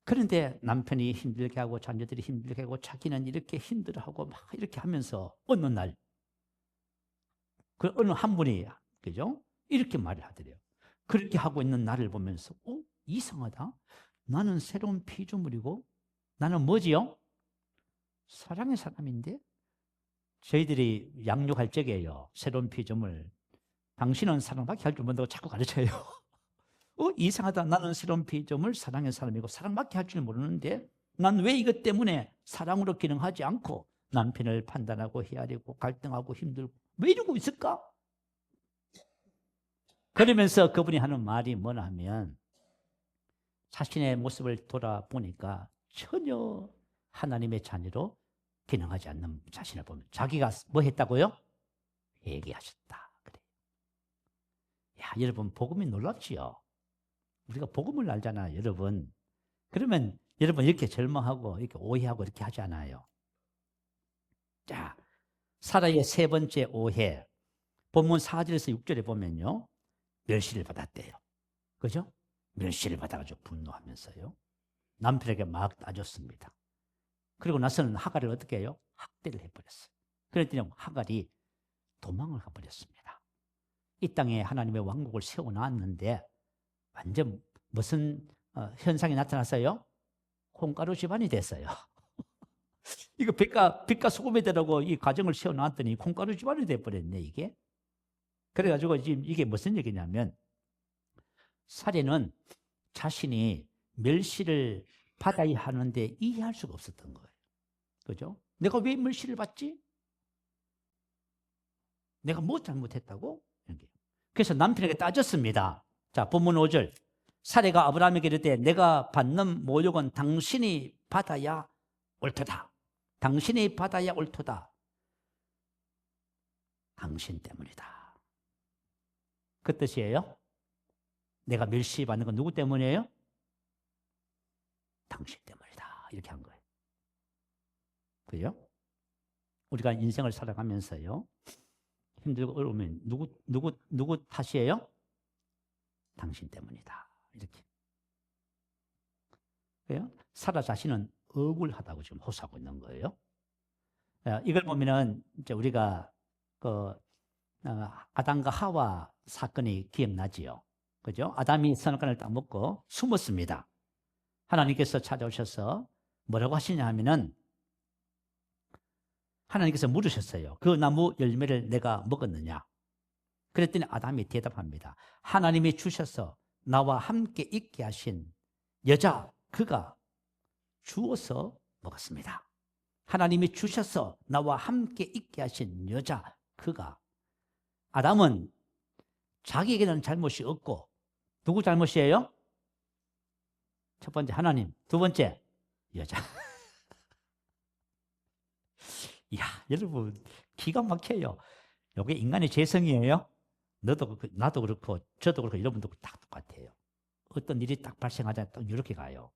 그런데 남편이 힘들게 하고 자녀들이 힘들게 하고 자기는 이렇게 힘들어하고 막 이렇게 하면서 어느 날, 그 어느 한 분이, 그죠? 이렇게 말을 하더래요. 그렇게 하고 있는 나를 보면서, 이상하다. 나는 새로운 피조물이고, 나는 뭐지요? 사랑의 사람인데? 저희들이 양육할 적에요. 새로운 피조물. 당신은 사랑밖에 할 줄 모른다고 자꾸 가르쳐요. 이상하다. 나는 새로운 피조물, 사랑의 사람이고 사랑밖에 할 줄 모르는데 난 왜 이것 때문에 사랑으로 기능하지 않고 남편을 판단하고 헤아리고 갈등하고 힘들고 왜 이러고 있을까? 그러면서 그분이 하는 말이 뭐냐 하면 자신의 모습을 돌아보니까 전혀 하나님의 자녀로 기능하지 않는 자신을 보면 자기가 뭐 했다고요? 얘기하셨다. 그래. 야, 여러분 복음이 놀랍지요? 우리가 복음을 알잖아요, 여러분. 그러면 여러분 이렇게 절망하고 이렇게 오해하고 이렇게 하지 않아요. 자, 사라의 세 번째 오해. 본문 4절에서 6절에 보면요. 멸시를 받았대요. 그죠? 멸시를 받아가지고 분노하면서요. 남편에게 막 따졌습니다. 그리고 나서는 하갈을 어떻게 해요? 학대를 해버렸어요. 그랬더니 하갈이 도망을 가버렸습니다. 이 땅에 하나님의 왕국을 세워놨는데 완전 무슨 현상이 나타났어요? 콩가루 집안이 됐어요. 이거 빛과 소금이 되라고 이 가정을 세워놨더니 콩가루 집안이 돼버렸네, 이게. 그래가지고 지금 이게 무슨 얘기냐면 사례는 자신이 멸시를 받아야 하는데 이해할 수가 없었던 거예요. 그죠? 내가 왜 멸시를 받지? 내가 뭐 잘못했다고? 그래서 남편에게 따졌습니다. 자, 본문 5절. 사례가 아브라함에게 이르되 내가 받는 모욕은 당신이 받아야 옳도다. 당신이 받아야 옳도다. 당신 때문이다. 그 뜻이에요. 내가 멸시받는 건 누구 때문이에요? 당신 때문이다. 이렇게 한 거예요. 그죠? 우리가 인생을 살아가면서요. 힘들고 어려우면 누구 탓이에요? 당신 때문이다. 이렇게. 그래요? 사라 자신은 억울하다고 지금 호소하고 있는 거예요. 이걸 보면은 이제 우리가 아담과 하와 사건이 기억나지요. 그죠? 아담이 선악과를 딱 먹고 숨었습니다. 하나님께서 찾아오셔서 뭐라고 하시냐 하면은 하나님께서 물으셨어요. 그 나무 열매를 내가 먹었느냐? 그랬더니 아담이 대답합니다. 하나님이 주셔서 나와 함께 있게 하신 여자 그가 주어서 먹었습니다. 하나님이 주셔서 나와 함께 있게 하신 여자 그가. 아담은 자기에게는 잘못이 없고 누구 잘못이에요? 첫 번째 하나님, 두 번째 여자. 이야, 여러분 기가 막혀요. 이게 인간의 재성이에요. 나도 그렇고 저도 그렇고 여러분도 다 똑같아요. 어떤 일이 딱 발생하자 딱 이렇게 가요.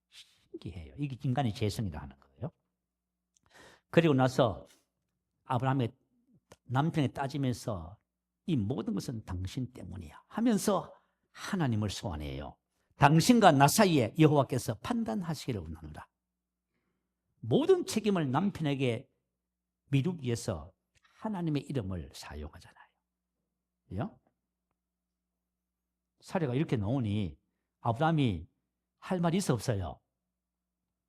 신기해요. 이게 인간의 재성이라 하는 거예요. 그리고 나서 아브라함의 남편에 따지면서 이 모든 것은 당신 때문이야 하면서 하나님을 소환해요. 당신과 나 사이에 여호와께서 판단하시기를 원하노라. 모든 책임을 남편에게 미루기 위해서 하나님의 이름을 사용하잖아요. 그죠? 사례가 이렇게 나오니 아브라함이 할 말이 있어 없어요?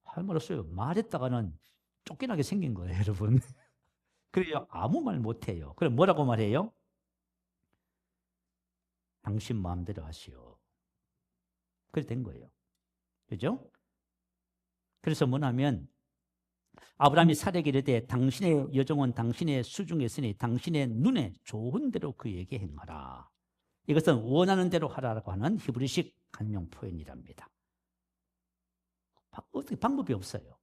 할 말 없어요. 말했다가는 쫓겨나게 생긴 거예요, 여러분. 그래요. 아무 말 못해요. 그럼 뭐라고 말해요? 당신 마음대로 하시오. 그래 된 거예요. 그죠? 그래서 뭐냐면 아브라함이 사례에게 이르되 당신의 여종은 당신의 수중에 있으니 당신의 눈에 좋은 대로 그에게 행하라. 이것은 원하는 대로 하라고 하는 히브리식 간용 표현이랍니다. 어떻게 방법이 없어요.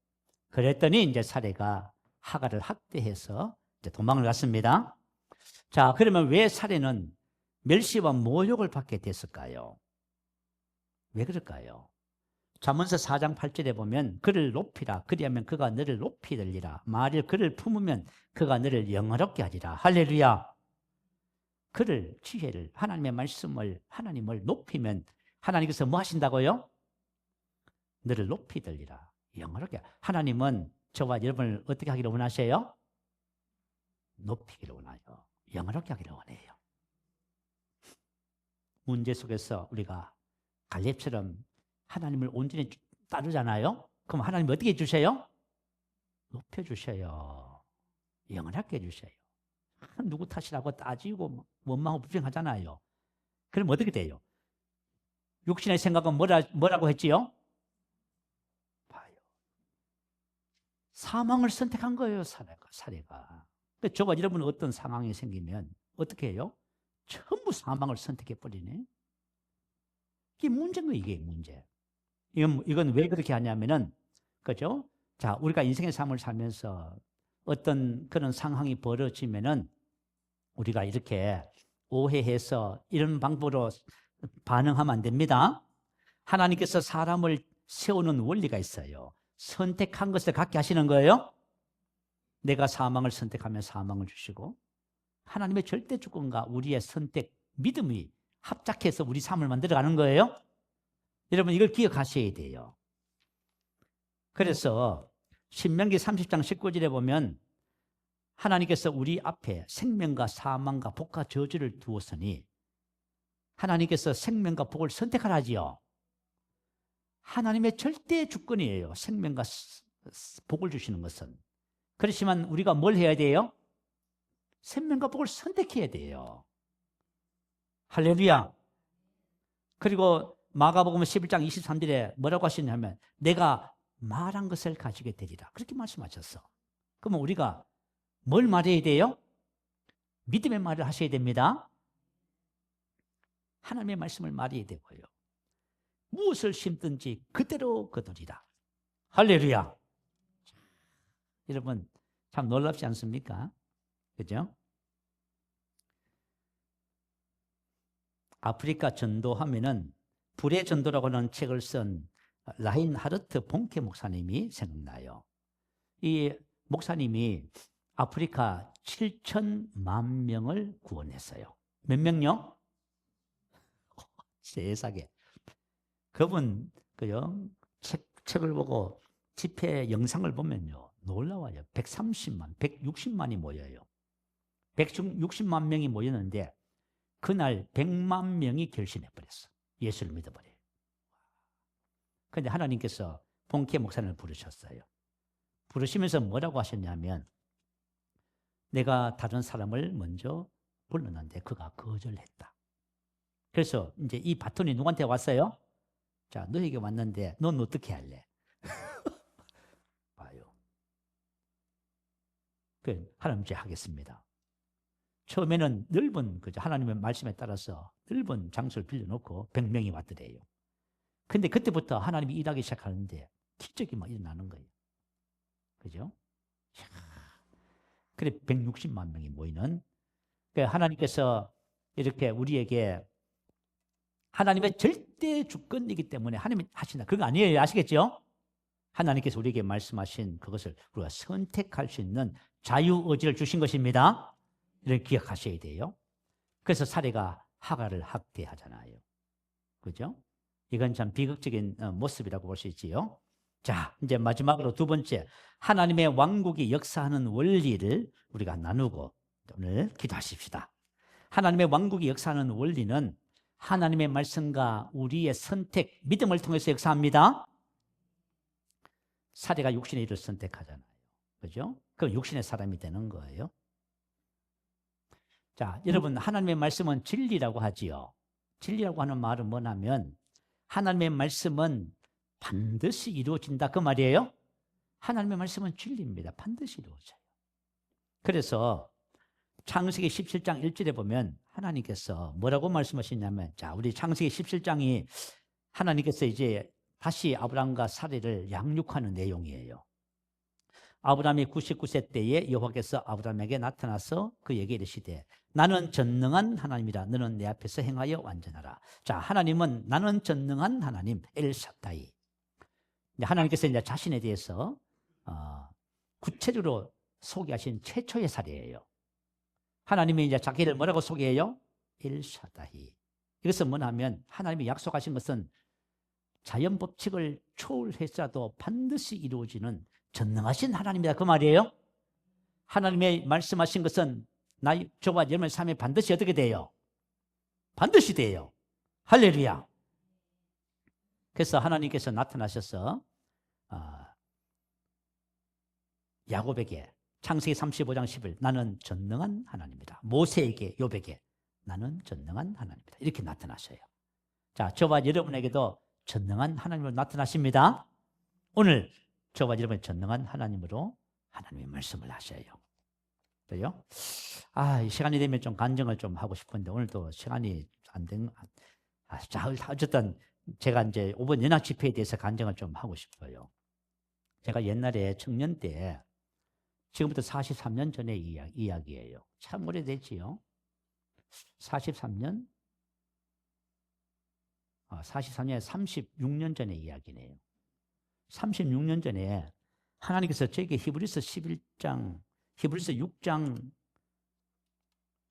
그랬더니 이제 사례가 하갈을 학대해서 이제 도망을 갔습니다. 자, 그러면 왜 사례는 멸시와 모욕을 받게 됐을까요? 왜 그럴까요? 잠언서 4장 8절에 보면 그를 높이라 그리하면 그가 너를 높이 들리라 만일 그를 품으면 그가 너를 영화롭게 하리라. 할렐루야. 그를 지혜를 하나님의 말씀을 하나님을 높이면 하나님께서 뭐 하신다고요? 너를 높이 들리라 영화롭게. 하나님은 저와 여러분을 어떻게 하기를 원하세요? 높이기를 원해요. 영화롭게 하기를 원해요. 문제 속에서 우리가 갈렙처럼 하나님을 온전히 따르잖아요. 그럼 하나님 어떻게 해주세요? 높여주셔요. 영원하게 해주셔요. 누구 탓이라고 따지고 원망하고 불평하잖아요. 그럼 어떻게 돼요? 육신의 생각은 뭐라고 했지요? 봐요. 사망을 선택한 거예요, 사례가. 저와 여러분은 어떤 상황이 생기면 어떻게 해요? 전부 사망을 선택해버리네. 이게 문제인 거예요, 이게 문제. 이건 왜 그렇게 하냐면은, 그죠? 자, 우리가 인생의 삶을 살면서 어떤 그런 상황이 벌어지면은 우리가 이렇게 오해해서 이런 방법으로 반응하면 안 됩니다. 하나님께서 사람을 세우는 원리가 있어요. 선택한 것을 갖게 하시는 거예요. 내가 사망을 선택하면 사망을 주시고 하나님의 절대 주권과 우리의 선택, 믿음이 합작해서 우리 삶을 만들어가는 거예요. 여러분 이걸 기억하셔야 돼요. 그래서 신명기 30장 19절에 보면 하나님께서 우리 앞에 생명과 사망과 복과 저주를 두었으니 하나님께서 생명과 복을 선택하라지요. 하나님의 절대 주권이에요. 생명과 복을 주시는 것은. 그렇지만 우리가 뭘 해야 돼요? 생명과 복을 선택해야 돼요. 할렐루야. 그리고 마가복음 11장 23절에 뭐라고 하시냐면 내가 말한 것을 가지게 되리라. 그렇게 말씀하셨어. 그러면 우리가 뭘 말해야 돼요? 믿음의 말을 하셔야 됩니다. 하나님의 말씀을 말해야 되고요. 무엇을 심든지 그대로 거두리라. 할렐루야. 여러분 참 놀랍지 않습니까? 그죠? 아프리카 전도하면은 불의 전도라고 하는 책을 쓴 라인하르트 본케 목사님이 생각나요. 이 목사님이 아프리카 7천만 명을 구원했어요. 몇 명요? 세상에. 그분 그요 책을 보고 집회 영상을 보면요 놀라워요. 130만, 160만이 모여요. 160만 명이 모였는데 그날 100만 명이 결신해버렸어. 예수를 믿어버려요. 그런데 하나님께서 본케 목사님을 부르셨어요. 부르시면서 뭐라고 하셨냐면 내가 다른 사람을 먼저 불렀는데 그가 거절했다. 그래서 이제 이 바톤이 누구한테 왔어요? 자, 너에게 왔는데 넌 어떻게 할래? 봐요. 하나님 이제 하겠습니다. 처음에는 넓은 하나님의 말씀에 따라서 넓은 장소를 빌려놓고 100명이 왔더래요. 근데 그때부터 하나님이 일하기 시작하는데 기적이 막 일어나는 거예요. 그죠? 그래 160만 명이 모이는. 하나님께서 이렇게 우리에게 하나님의 절대 주권이기 때문에 하나님이 하신다. 그거 아니에요. 아시겠죠? 하나님께서 우리에게 말씀하신 그것을 우리가 선택할 수 있는 자유의지를 주신 것입니다. 이를 기억하셔야 돼요. 그래서 사례가 하갈을 학대하잖아요. 그죠? 이건 참 비극적인 모습이라고 볼 수 있지요. 자, 이제 마지막으로 두 번째, 하나님의 왕국이 역사하는 원리를 우리가 나누고 오늘 기도하십시다. 하나님의 왕국이 역사하는 원리는 하나님의 말씀과 우리의 선택, 믿음을 통해서 역사합니다. 사례가 육신의 일을 선택하잖아요. 그죠? 그럼 육신의 사람이 되는 거예요. 자, 여러분, 하나님의 말씀은 진리라고 하지요. 진리라고 하는 말은 뭐냐면 하나님의 말씀은 반드시 이루어진다 그 말이에요. 하나님의 말씀은 진리입니다. 반드시 이루어져요. 그래서 창세기 17장 1절에 보면 하나님께서 뭐라고 말씀하시냐면, 자, 우리 창세기 17장이 하나님께서 이제 다시 아브라함과 사례를 양육하는 내용이에요. 아브라함이 99세 때에 여호와께서 아브라함에게 나타나서 그에게 이르시되 나는 전능한 하나님이라 너는 내 앞에서 행하여 완전하라. 자, 하나님은 나는 전능한 하나님 엘사다이. 하나님께서 이제 자신에 대해서 구체적으로 소개하신 최초의 사례예요. 하나님이 이제 자기를 뭐라고 소개해요? 엘사다이. 이것은 뭐냐면 하나님이 약속하신 것은 자연 법칙을 초월해서라도 반드시 이루어지는 전능하신 하나님이다 그 말이에요. 하나님의 말씀하신 것은 저와 여러분의 삶에 반드시 어떻게 돼요? 반드시 돼요. 할렐루야. 그래서 하나님께서 나타나셔서 야곱에게 창세기 35장 10일 나는 전능한 하나님이다. 모세에게 욥에게 나는 전능한 하나님이다. 이렇게 나타나셔요. 자, 저와 여러분에게도 전능한 하나님으로 나타나십니다. 오늘 저와 여러분의 전능한 하나님으로 하나님의 말씀을 하셔요. 그래요? 이 시간이 되면 좀 간증을 좀 하고 싶은데 오늘도 시간이 안 된. 자, 어쨌든 제가 이제 이번 연합 집회에 대해서 간증을 좀 하고 싶어요. 제가 옛날에 청년 때, 지금부터 43년 전의 이야기예요. 참 오래됐지요. 43년? 43년에 36년 전의 이야기네요. 36년 전에 하나님께서 저에게 히브리서 11장, 히브리서 6장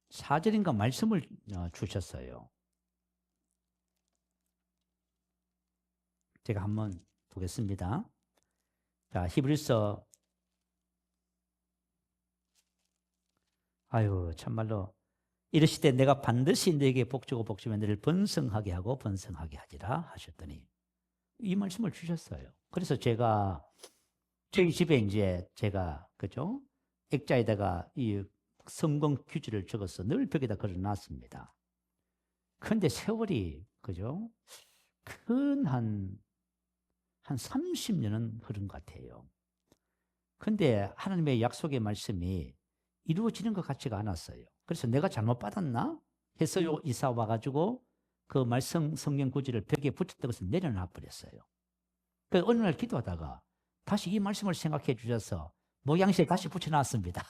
4절인가 말씀을 주셨어요. 제가 한번 보겠습니다. 자, 히브리서, 참말로 이르시되 내가 반드시 너에게 복주고 복주면 너를 번성하게 하고 번성하게 하리라 하셨더니 이 말씀을 주셨어요. 그래서 제가 저희 집에 이제 제가 그죠? 액자에다가 이 성경 규지를 적어서 늘 벽에다 걸어놨습니다. 그런데 세월이 그죠? 큰 한 30년은 흐른 것 같아요. 그런데 하나님의 약속의 말씀이 이루어지는 것 같지가 않았어요. 그래서 내가 잘못 받았나 해서 이사 와가지고 그 말씀 성경 구절을 벽에 붙였던 것을 내려놔 버렸어요. 그래서 어느 날 기도하다가 다시 이 말씀을 생각해 주셔서 모양새에 다시 붙여놨습니다.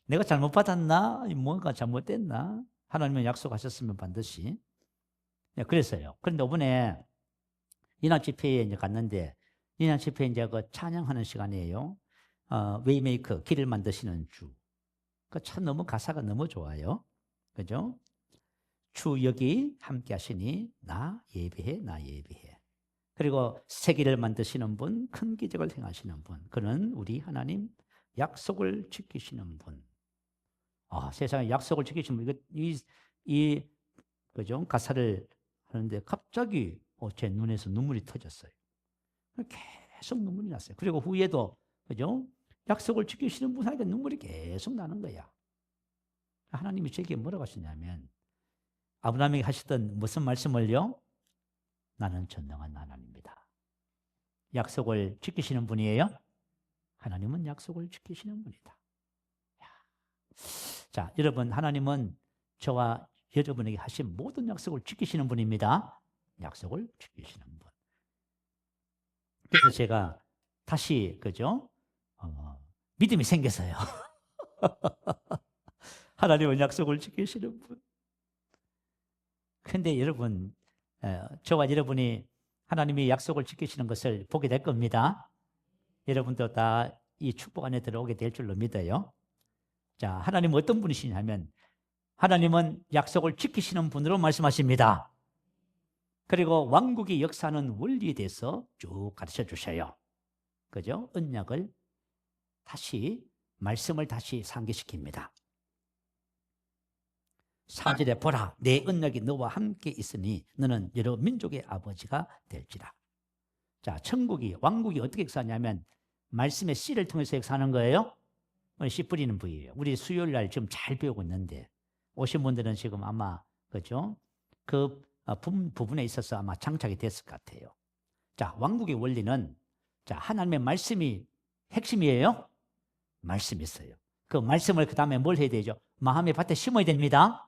내가 잘못 받았나? 뭔가 잘못됐나? 하나님은 약속하셨으면 반드시. 네, 그랬어요. 그런데 이번에 인학 집회에 이제 갔는데 인학 집회 이제 그 찬양하는 시간이에요. 웨이메이커 길을 만드시는 주. 그 참 너무 가사가 너무 좋아요. 그죠? 주 여기 함께 하시니 나 예비해 나 예비해. 그리고 세계를 만드시는 분, 큰 기적을 행하시는 분. 그는 우리 하나님 약속을 지키시는 분. 세상에 약속을 지키시는 분. 이 그죠? 가사를 하는데 갑자기 제 눈에서 눈물이 터졌어요. 계속 눈물이 났어요. 그리고 후에도 그죠? 약속을 지키시는 분 하니까 눈물이 계속 나는 거야. 하나님이 저에게 뭐라고 하시냐면 아브라함에게 하셨던 무슨 말씀을요? 나는 전능한 하나님이다. 약속을 지키시는 분이에요? 하나님은 약속을 지키시는 분이다. 자, 여러분, 하나님은 저와 여러분에게 하신 모든 약속을 지키시는 분입니다. 약속을 지키시는 분. 그래서 제가 다시 그죠? 믿음이 생겼어요. 하나님은 약속을 지키시는 분. 그런데 여러분, 저와 여러분이 하나님이 약속을 지키시는 것을 보게 될 겁니다. 여러분도 다 이 축복 안에 들어오게 될 줄로 믿어요. 자, 하나님은 어떤 분이시냐면 하나님은 약속을 지키시는 분으로 말씀하십니다. 그리고 왕국의 역사하는 원리에 대해서 쭉 가르쳐 주셔요. 그죠? 언약을 다시, 말씀을 다시 상기시킵니다. 4절에 보라, 내 언약이 너와 함께 있으니 너는 여러 민족의 아버지가 될지라. 자, 천국이, 왕국이 어떻게 역사하냐면 말씀의 씨를 통해서 역사하는 거예요. 씨 뿌리는 부위예요. 우리 수요일 날 지금 잘 배우고 있는데 오신 분들은 지금 아마 그죠? 그 부분에 있어서 아마 장착이 됐을 것 같아요. 자, 왕국의 원리는 자, 하나님의 말씀이 핵심이에요. 말씀이 있어요. 그 말씀을 그 다음에 뭘 해야 되죠? 마음의 밭에 심어야 됩니다.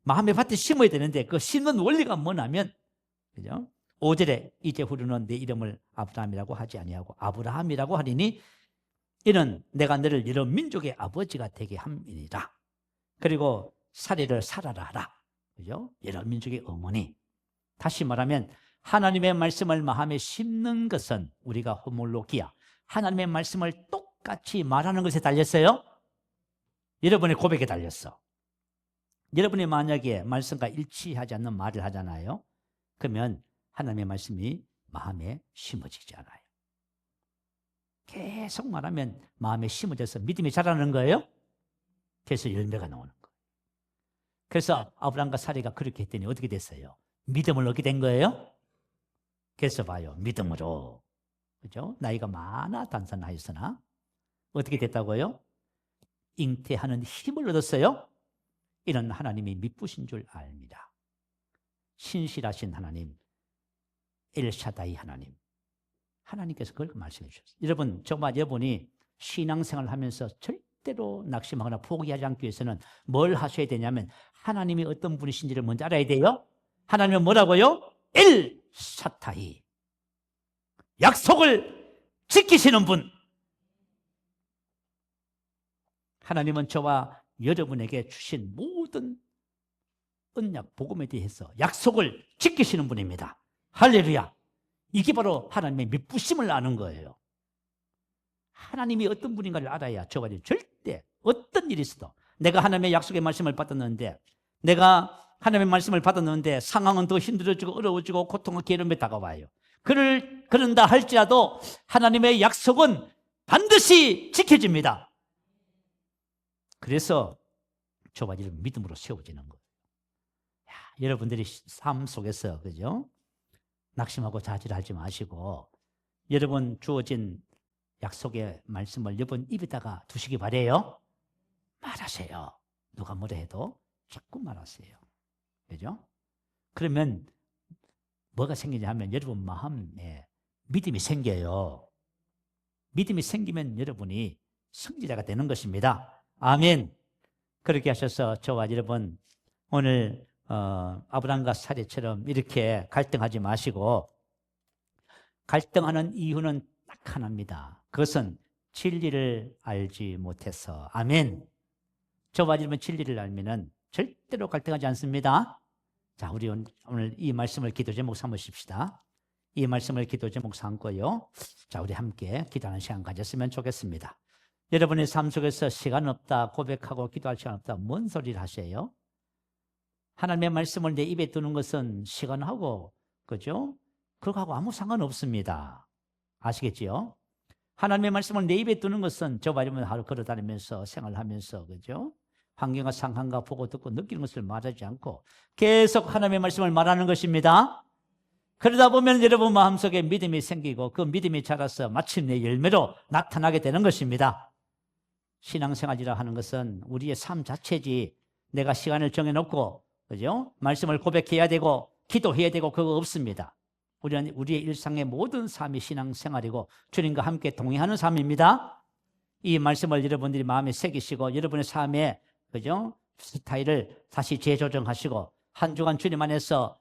마음의 밭에 심어야 되는데 그 심는 원리가 뭐냐면 그죠? 5절에 이제후로는 내 이름을 아브라함이라고 하지 아니하고 아브라함이라고 하리니 이는 내가 너를 여러 민족의 아버지가 되게 함이니라. 그리고 살이를 살아라 하라. 그죠? 여러 민족의 어머니. 다시 말하면 하나님의 말씀을 마음에 심는 것은 우리가 호몰로기야. 하나님의 말씀을 똑같이 말하는 것에 달렸어요. 여러분의 고백에 달렸어. 여러분이 만약에 말씀과 일치하지 않는 말을 하잖아요. 그러면 하나님의 말씀이 마음에 심어지지 않아요. 계속 말하면 마음에 심어져서 믿음이 자라는 거예요. 그래서 열매가 나오는 거예요. 그래서 아브라함과 사리가 그렇게 했더니 어떻게 됐어요? 믿음을 얻게 된 거예요. 그래서 봐요. 믿음으로. 그죠? 나이가 많아 단선하였으나 어떻게 됐다고요? 잉태하는 힘을 얻었어요. 이는 하나님이 미쁘신 줄 압니다. 신실하신 하나님, 엘샤다이 하나님. 하나님께서 그걸 말씀해 주셨어요. 여러분, 정말 여러분이 신앙생활을 하면서 절대로 낙심하거나 포기하지 않기 위해서는 뭘 하셔야 되냐면 하나님이 어떤 분이신지를 먼저 알아야 돼요. 하나님은 뭐라고요? 엘샤다이. 약속을 지키시는 분. 하나님은 저와 여러분에게 주신 모든 언약, 복음에 대해서 약속을 지키시는 분입니다. 할렐루야. 이게 바로 하나님의 미쁘심을 아는 거예요. 하나님이 어떤 분인가를 알아야 저와 절대 어떤 일이 있어도 내가 하나님의 약속의 말씀을 받았는데 내가 하나님의 말씀을 받았는데 상황은 더 힘들어지고 어려워지고 고통과 괴로움에 다가와요. 그런다 할지라도 하나님의 약속은 반드시 지켜집니다. 그래서 저와 여러분 믿음으로 세워지는 거예요. 여러분들이 삶 속에서 그죠? 낙심하고 좌절하지 마시고 여러분 주어진 약속의 말씀을 여러분 입에다가 두시기 바래요. 말하세요. 누가 뭐라 해도 자꾸 말하세요. 그죠? 그러면 뭐가 생기냐 하면 여러분 마음에 믿음이 생겨요. 믿음이 생기면 여러분이 승리자가 되는 것입니다. 아멘. 그렇게 하셔서 저와 여러분 오늘 아브라함과 사례처럼 이렇게 갈등하지 마시고 갈등하는 이유는 딱 하나입니다. 그것은 진리를 알지 못해서. 아멘. 저와 여러분 진리를 알면은 절대로 갈등하지 않습니다. 자, 우리 오늘 이 말씀을 기도 제목 삼으십시다. 이 말씀을 기도 제목 삼고요. 자, 우리 함께 기도하는 시간 가졌으면 좋겠습니다. 여러분의 삶 속에서 시간 없다, 고백하고 기도할 시간 없다, 뭔 소리를 하세요? 하나님의 말씀을 내 입에 두는 것은 시간하고, 그죠? 그거하고 아무 상관없습니다. 아시겠지요? 하나님의 말씀을 내 입에 두는 것은 저와 여러분 하루 걸어다니면서 생활하면서, 그죠? 환경과 상황과 보고 듣고 느끼는 것을 말하지 않고 계속 하나님의 말씀을 말하는 것입니다. 그러다 보면 여러분 마음속에 믿음이 생기고 그 믿음이 자라서 마침내 열매로 나타나게 되는 것입니다. 신앙생활이라 하는 것은 우리의 삶 자체지 내가 시간을 정해놓고 그죠? 말씀을 고백해야 되고 기도해야 되고 그거 없습니다. 우리는 우리의 일상의 모든 삶이 신앙생활이고 주님과 함께 동행하는 삶입니다. 이 말씀을 여러분들이 마음에 새기시고 여러분의 삶의 그죠? 스타일을 다시 재조정하시고 한 주간 주님 안에서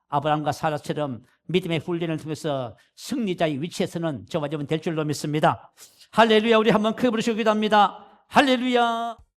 아브라함과 사라처럼 믿음의 훈련을 통해서 승리자의 위치에서는 저와 여러분 될 줄로 믿습니다. 할렐루야. 우리 한번 크게 부르시고 기도합니다. 할렐루야.